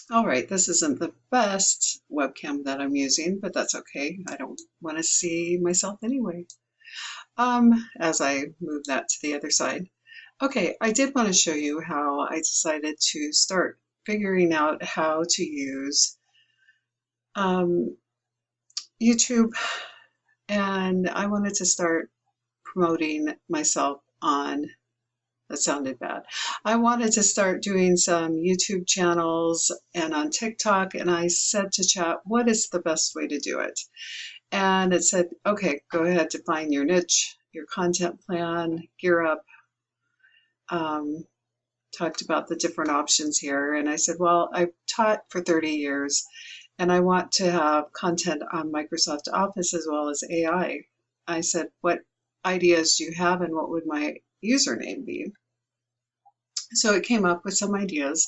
All right, this isn't the best webcam that I'm using, but that's okay. I don't want to see myself anyway. As I move that to the other side. Okay, I did want to show you how I decided to start figuring out how to use um, YouTube, and I wanted to start promoting myself on, that sounded bad. I wanted to start doing some YouTube channels and on TikTok, and I said to Chat, what is the best way to do it? And it said, okay, go ahead, define your niche, your content plan, gear up, talked about the different options here. And I said, well, I've taught for 30 years and I want to have content on Microsoft Office as well as AI. I said, what ideas do you have and what would my username be? So it came up with some ideas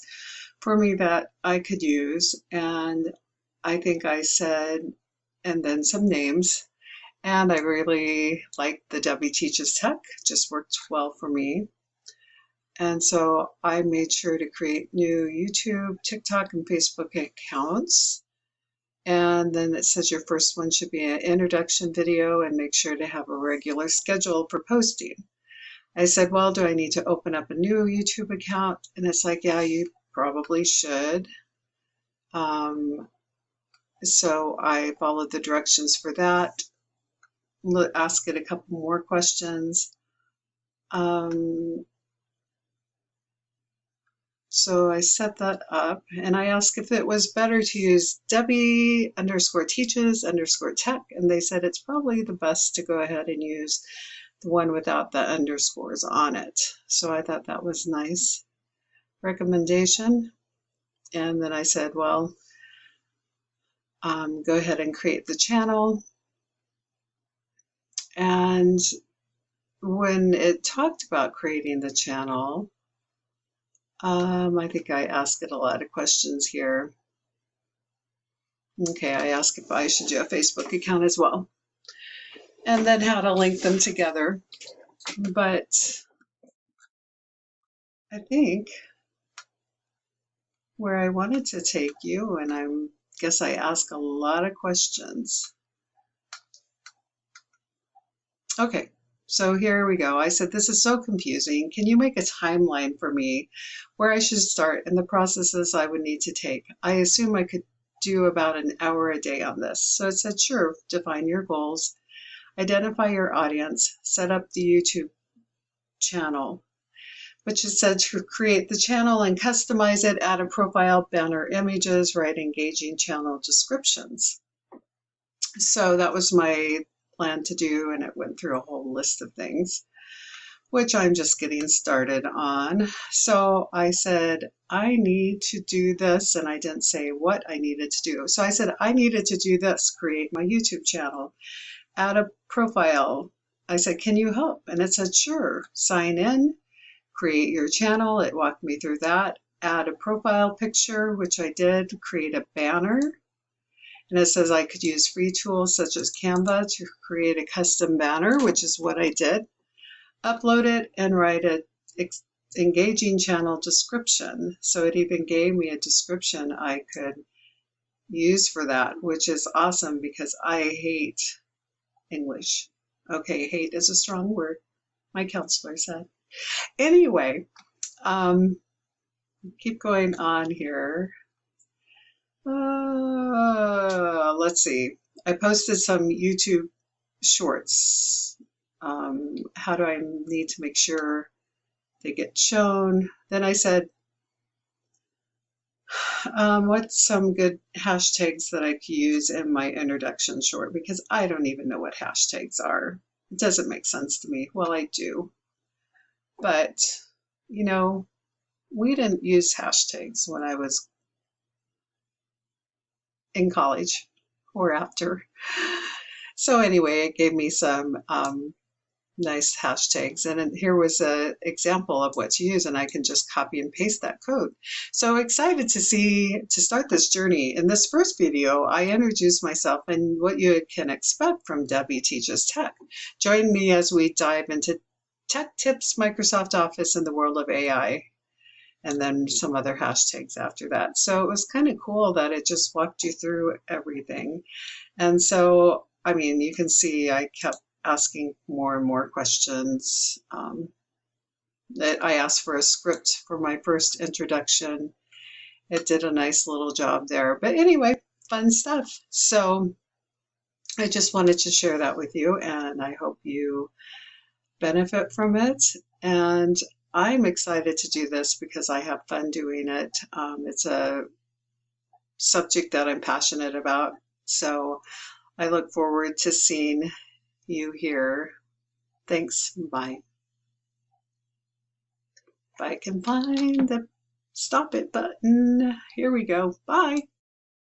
for me that I could use. And I think I said, and then some names. And I really liked the Debbie Teaches Tech, just worked well for me. And so I made sure to create new YouTube, TikTok, and Facebook accounts. And then it says your first one should be an introduction video and make sure to have a regular schedule for posting. I said, well, do I need to open up a new YouTube account? And it's like, yeah, you probably should. So I followed the directions for that. Ask it a couple more questions. So I set that up and I asked if it was better to use Debbie_teaches_tech, and they said it's probably the best to go ahead and use the one without the underscores on it. So I thought that was nice recommendation. And then I said, well, go ahead and create the channel. And when it talked about creating the channel, I think I asked it a lot of questions here. Okay, I asked if I should do a Facebook account as well, and then how to link them together. But I think where I wanted to take you, and I guess I ask a lot of questions. Okay, so here we go. I said, this is so confusing. Can you make a timeline for me where I should start and the processes I would need to take? I assume I could do about an hour a day on this. So it said, sure, define your goals, identify your audience, set up the YouTube channel, which it said to create the channel and customize it, add a profile, banner images, write engaging channel descriptions. So that was my plan to do, and it went through a whole list of things, which I'm just getting started on. So I said, I need to do this, and I didn't say what I needed to do. So I said, I needed to do this, create my YouTube channel, add a profile. I said, can you help? And it said, sure, sign in, create your channel. It walked me through that, add a profile picture, which I did, create a banner. And it says I could use free tools such as Canva to create a custom banner, which is what I did. Upload it and write an engaging channel description. So it even gave me a description I could use for that, which is awesome because I hate English. Okay, hate is a strong word, my counselor said. Anyway, keep going on here. Let's see. I posted some YouTube shorts. How do I need to make sure they get shown? Then I said, what's some good hashtags that I could use in my introduction short? Because I don't even know what hashtags are. It doesn't make sense to me. Well, I do. But, you know, we didn't use hashtags when I was in college or after. So anyway, it gave me some nice hashtags, and here was an example of what to use, and I can just copy and paste that code. So excited to start this journey. In this first video, I introduced myself and what you can expect from Debbie Teaches Tech. Join me as we dive into tech tips, Microsoft Office, and the world of AI. and then some other hashtags after that. So it was kind of cool that it just walked you through everything. And so, I mean, you can see I kept asking more and more questions. I asked for a script for my first introduction. It did a nice little job there. But anyway, fun stuff. So I just wanted to share that with you, and I hope you benefit from it. And I'm excited to do this because I have fun doing it. It's a subject that I'm passionate about. So I look forward to seeing you here. Thanks. Bye. If I can find the stop it button. Here we go. Bye.